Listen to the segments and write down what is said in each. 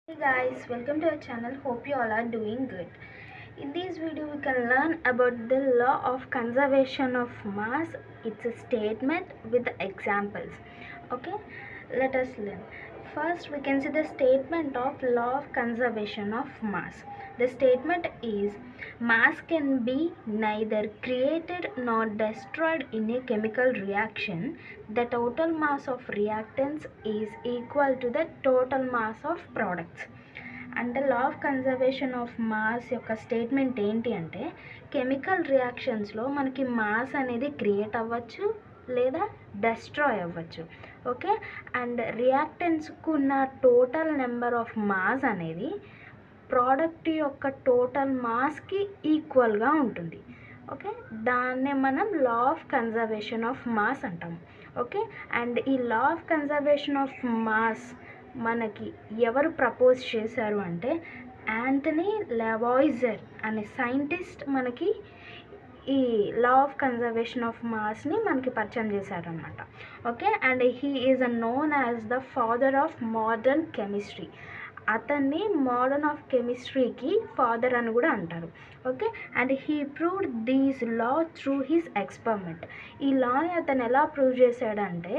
Hey guys, welcome to our channel. Hope you all are doing good. In this video we can learn about the law of conservation of mass. It's a statement with examples. Okay, let us learn. First we can see the statement of law of conservation of mass. The statement is mass can be neither created nor destroyed in a chemical reaction. The total mass of reactants is equal to the total mass of products. అంటే లా of conservation of mass యొక్క statement ఏంటి అంటే chemical రియాక్షన్స్లో మనకి mass అనేది create అవ్వచ్చు లేదా destroy అవ్వచ్చు. Okay, and రియాక్టెంట్స్కు ఉన్న టోటల్ నెంబర్ ఆఫ్ మాస్ అనేది ప్రోడక్ట్ యొక్క టోటల్ మాస్కి ఈక్వల్గా ఉంటుంది. ఓకే, దాన్నే మనం లా ఆఫ్ కన్జర్వేషన్ ఆఫ్ మాస్ అంటాము. ఓకే, అండ్ ఈ లా ఆఫ్ కన్జర్వేషన్ ఆఫ్ మాస్ మనకి ఎవరు ప్రపోజ్ చేశారు అంటే యాంటనీ లెవాయిజర్ అనే సైంటిస్ట్ మనకి ఈ లా ఆఫ్ కన్జర్వేషన్ ఆఫ్ మాస్ని మనకి పరిచయం చేశారనమాట. Okay, and he is known as the father of modern chemistry. అతన్ని మోడర్న్ ఆఫ్ కెమిస్ట్రీకి ఫాదర్ అని కూడా అంటారు. Okay, and he proved these law through his experiment. ఈ లాని అతను ఎలా ప్రూవ్ చేశాడంటే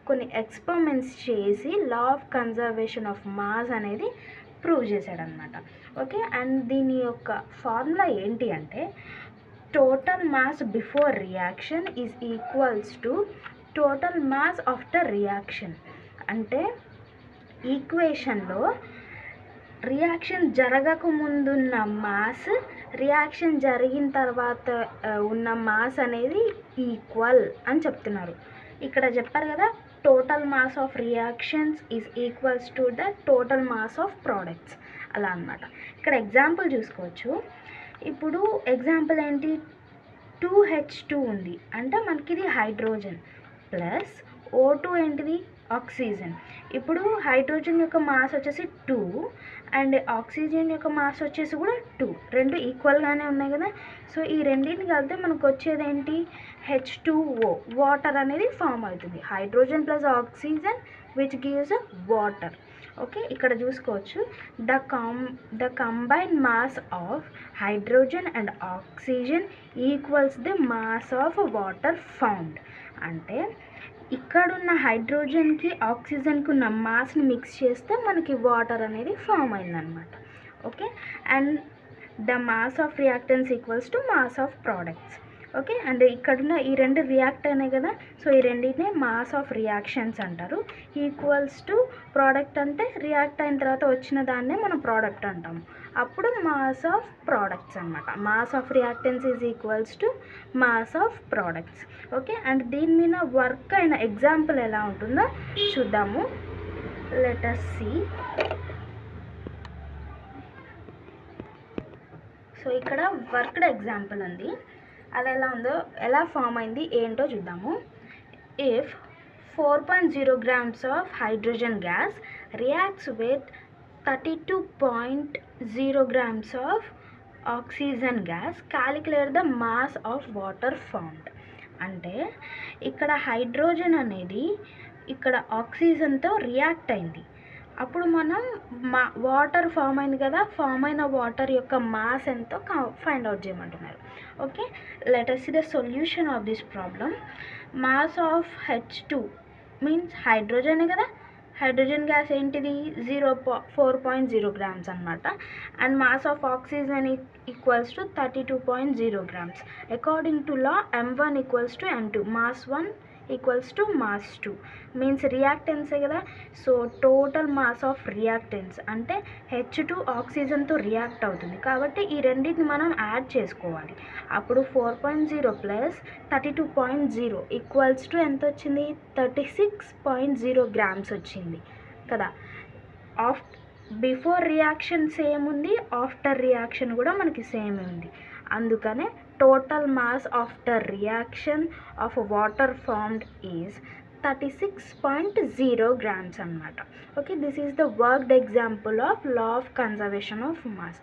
కొన్ని ఎక్స్పెరిమెంట్స్ చేసి లా ఆఫ్ కన్జర్వేషన్ ఆఫ్ మాస్ అనేది ప్రూవ్ చేశాడనమాట. ఓకే, అండ్ దీని యొక్క ఫార్ములా ఏంటి అంటే total mass before reaction is equals to total mass after reaction. అంటే ఈక్వేషన్లో రియాక్షన్ జరగక ముందున్న మాస్ రియాక్షన్ జరిగిన తర్వాత ఉన్న మాస్ అనేది ఈక్వల్ అని చెప్తున్నారు. ఇక్కడ చెప్పారు కదా total mass of reactions is equals to the total mass of products, అలా అన్నమాట. ఇక్కడ ఎగ్జాంపుల్ చూసుకోవచ్చు. ఇప్పుడు ఎగ్జాంపుల్ ఏంటి, 2H2 ఉంది అంటే మనకి ఇది హైడ్రోజన్ ప్లస్ O2 ఏంటిది ఆక్సిజన్. ఇప్పుడు హైడ్రోజన్ యొక్క మాస్ వచ్చేసి 2 అండ్ ఆక్సిజన్ యొక్క మాస్ వచ్చేసి కూడా 2, రెండు ఈక్వల్గానే ఉన్నాయి కదా. సో ఈ రెండింటిని కలిపితే మనకు వచ్చేది ఏంటి, H2O, వాటర్ అనేది ఫామ్ అవుతుంది. Hydrogen plus oxygen which gives water. Okay, ఇక్కడ చూసుకోవచ్చు the combined mass of hydrogen and oxygen equals the mass of water found. అంటే ఇక్కడున్న హైడ్రోజన్కి ఆక్సిజన్కి ఉన్న మాస్ని మిక్స్ చేస్తే మనకి వాటర్ అనేది ఫామ్ అయిందనమాట. Okay, and the mass of reactance equals to mass of products. Okay, and ఇక్కడున్న ఈ రెండు రియాక్ట్ అయినాయి కదా, సో ఈ రెండింటినే మాస్ ఆఫ్ రియాక్షన్స్ అంటారు. ఈక్వల్స్ టు ప్రోడక్ట్ అంటే రియాక్ట్ అయిన తర్వాత వచ్చిన దాన్నే మనం ప్రోడక్ట్ అంటాము. అప్పుడు మాస్ ఆఫ్ ప్రోడక్ట్స్ అనమాట. Mass of reactance is equals to mass of products. Okay, and దీని మీద వర్క్ అయిన ఎగ్జాంపుల్ ఎలా ఉంటుందో చూద్దాము. Let us see. సో ఇక్కడ వర్క్డ్ ఎగ్జాంపుల్ ఉంది, అది ఎలా ఉందో ఎలా ఫామ్ అయింది ఏంటో చూద్దాము. If 4.0 grams of hydrogen gas reacts with 32.0 grams of oxygen gas, calculate the mass of water formed. అంటే ఇక్కడ హైడ్రోజన్ అనేది ఇక్కడ ఆక్సిజన్తో రియాక్ట్ అయింది. అప్పుడు మనం వాటర్ ఫామ్ అయింది కదా, ఫామ్ అయిన వాటర్ యొక్క మాస్ ఎంతో ఫైండ్ అవుట్ చేయమంటున్నారు. Okay, let us see the solution of this problem. Mass of H2 means హైడ్రోజనే కదా, హైడ్రోజన్ గ్యాస్ ఏంటిది 4.0 grams అనమాట. And mass of oxygen equals to 32.0 grams. According to law M1 equals to M2, mass 1 equals to mass 2 means రియాక్టెన్సే కదా. So total mass of reactants అంటే H2 ఆక్సిజన్తో react అవుతుంది కాబట్టి ఈ రెండింటిని మనం యాడ్ చేసుకోవాలి. అప్పుడు 4.0 ప్లస్ 32.0 ఈక్వల్స్ టు ఎంత వచ్చింది, 36.0 grams వచ్చింది కదా. బిఫోర్ రియాక్షన్ సేమ్ ఉంది, ఆఫ్టర్ రియాక్షన్ కూడా మనకి సేమ్ ఉంది. అందుకనే total mass after reaction of water formed is 36.0 grams అనమాట. Okay, this is the worked example of law of conservation of mass.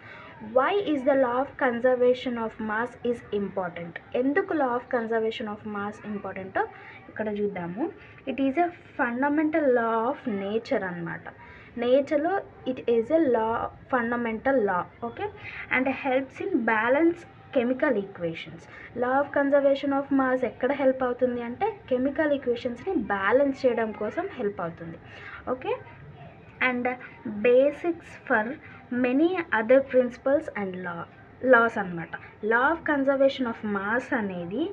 Why is the law of conservation of mass is important. ఎందుకు law of conservation of mass ఇంపార్టెంటో ఇక్కడ చూద్దాము. It is a fundamental law of nature అనమాట. నేచర్లో it is a law, fundamental law. Okay, and helps in balance chemical equations. Law of conservation of mass ఎక్కడ help అవుతుంది అంటే chemical ఈక్వేషన్స్ని balance చేయడం కోసం హెల్ప్ అవుతుంది. Okay, and basics for many other principles and laws అన్నమాట. Law of conservation of mass అనేది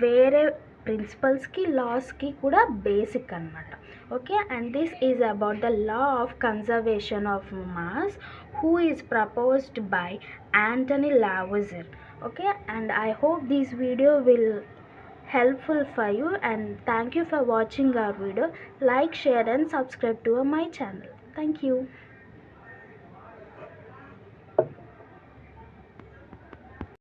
వేరే ప్రిన్సిపల్స్కి, లాస్కి కూడా బేసిక్ అన్నమాట. Okay, and this is about the law of conservation of mass who is proposed by Anthony Lavoisier. Okay, and I hope this video will helpful for you, and thank you for watching our video. Like, share and subscribe to my channel. Thank you.